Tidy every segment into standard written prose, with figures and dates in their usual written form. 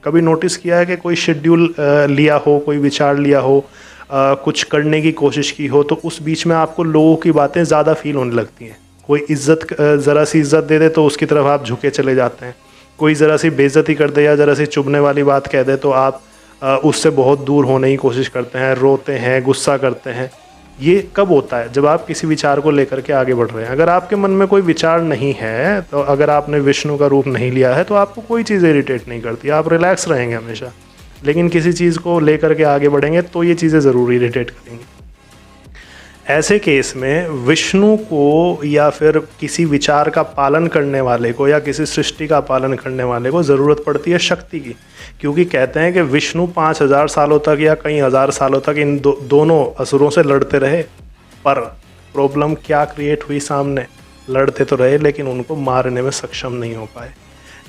कभी नोटिस किया है कि कोई शेड्यूल लिया हो, कोई विचार लिया हो, कुछ करने की कोशिश की हो, तो उस बीच में आपको लोगों की बातें ज़्यादा फील होने लगती हैं। कोई इज्जत ज़रा सी इज्जत दे दे तो उसकी तरफ आप झुके चले जाते हैं। कोई ज़रा सी बेइज्जती कर दे या ज़रा सी चुभने वाली बात कह दे तो आप उससे बहुत दूर होने की कोशिश करते हैं, रोते हैं, गुस्सा करते हैं। ये कब होता है? जब आप किसी विचार को लेकर के आगे बढ़ रहे हैं। अगर आपके मन में कोई विचार नहीं है, तो अगर आपने विष्णु का रूप नहीं लिया है, तो आपको कोई चीज़ इरिटेट नहीं करती, आप रिलैक्स रहेंगे हमेशा। लेकिन किसी चीज़ को लेकर के आगे बढ़ेंगे तो ये चीज़ें ज़रूर इरिटेट करेंगी। ऐसे केस में विष्णु को या फिर किसी विचार का पालन करने वाले को या किसी सृष्टि का पालन करने वाले को ज़रूरत पड़ती है शक्ति की। क्योंकि कहते हैं कि विष्णु 5000 सालों तक या कई हज़ार सालों तक इन दोनों असुरों से लड़ते रहे, पर प्रॉब्लम क्या क्रिएट हुई सामने? लड़ते तो रहे लेकिन उनको मारने में सक्षम नहीं हो पाए।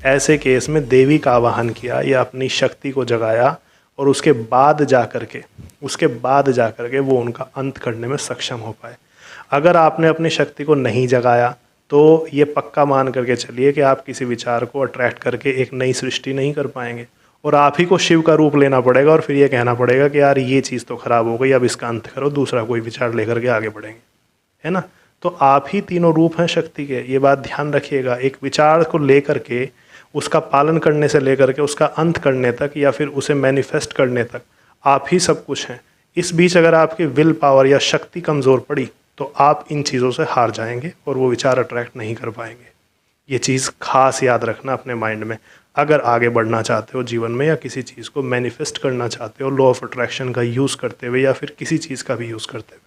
ऐसे केस में देवी का आवाहन किया या अपनी शक्ति को जगाया और उसके बाद जा कर के वो उनका अंत करने में सक्षम हो पाए। अगर आपने अपनी शक्ति को नहीं जगाया तो ये पक्का मान करके चलिए कि आप किसी विचार को अट्रैक्ट करके एक नई सृष्टि नहीं कर पाएंगे और आप ही को शिव का रूप लेना पड़ेगा और फिर ये कहना पड़ेगा कि यार ये चीज़ तो ख़राब हो गई, अब इसका अंत करो, दूसरा कोई विचार लेकर के आगे बढ़ेंगे, है ना। तो आप ही तीनों रूप हैं शक्ति के, ये बात ध्यान रखिएगा। एक विचार को लेकर के उसका पालन करने से लेकर के उसका अंत करने तक या फिर उसे मैनिफेस्ट करने तक आप ही सब कुछ हैं। इस बीच अगर आपकी विल पावर या शक्ति कमज़ोर पड़ी तो आप इन चीज़ों से हार जाएंगे और वो विचार अट्रैक्ट नहीं कर पाएंगे। ये चीज़ खास याद रखना अपने माइंड में। अगर आगे बढ़ना चाहते हो जीवन में या किसी चीज़ को मैनिफेस्ट करना चाहते हो लॉ ऑफ अट्रैक्शन का यूज़ करते हुए या फिर किसी चीज़ का भी यूज़ करते हुए,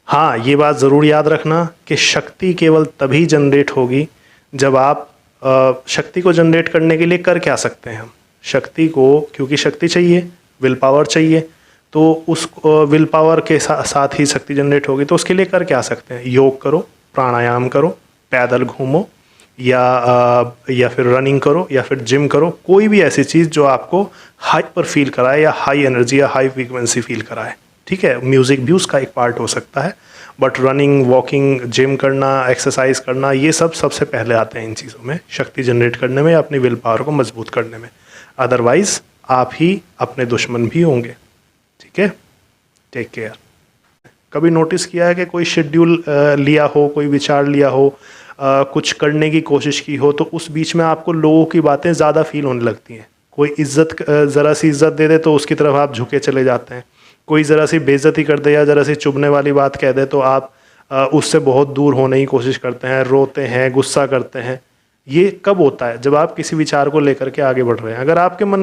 हाँ ये बात ज़रूर याद रखना कि शक्ति केवल तभी जनरेट होगी जब आप शक्ति को जनरेट करने के लिए कर क्या सकते हैं हम शक्ति को, क्योंकि शक्ति चाहिए, विल पावर चाहिए, तो उस विल पावर के साथ ही शक्ति जनरेट होगी। तो उसके लिए कर क्या सकते हैं? योग करो, प्राणायाम करो, पैदल घूमो या फिर रनिंग करो या फिर जिम करो, कोई भी ऐसी चीज़ जो आपको हाइपर फील कराए या हाई एनर्जी या हाई फ्रीक्वेंसी फील कराए। ठीक है, म्यूज़िक भी उसका एक पार्ट हो सकता है, बट रनिंग, वॉकिंग, जिम करना, एक्सरसाइज करना, ये सब सबसे पहले आते हैं इन चीज़ों में, शक्ति जनरेट करने में या अपनी विल पावर को मजबूत करने में। अदरवाइज़ आप ही अपने दुश्मन भी होंगे। ठीक है, टेक केयर। कभी नोटिस किया है कि कोई शेड्यूल लिया हो, कोई विचार लिया हो, कुछ करने की कोशिश की हो, तो उस बीच में आपको लोगों की बातें ज़्यादा फील होने लगती हैं। कोई इज्जत ज़रा सी इज्जत दे दे तो उसकी तरफ आप झुके चले जाते हैं। कोई ज़रा सी बेइज्जती कर दे या ज़रा सी चुभने वाली बात कह दे तो आप उससे बहुत दूर होने की कोशिश करते हैं, रोते हैं, गुस्सा करते हैं। ये कब होता है? जब आप किसी विचार को लेकर के आगे बढ़ रहे हैं। अगर आपके मन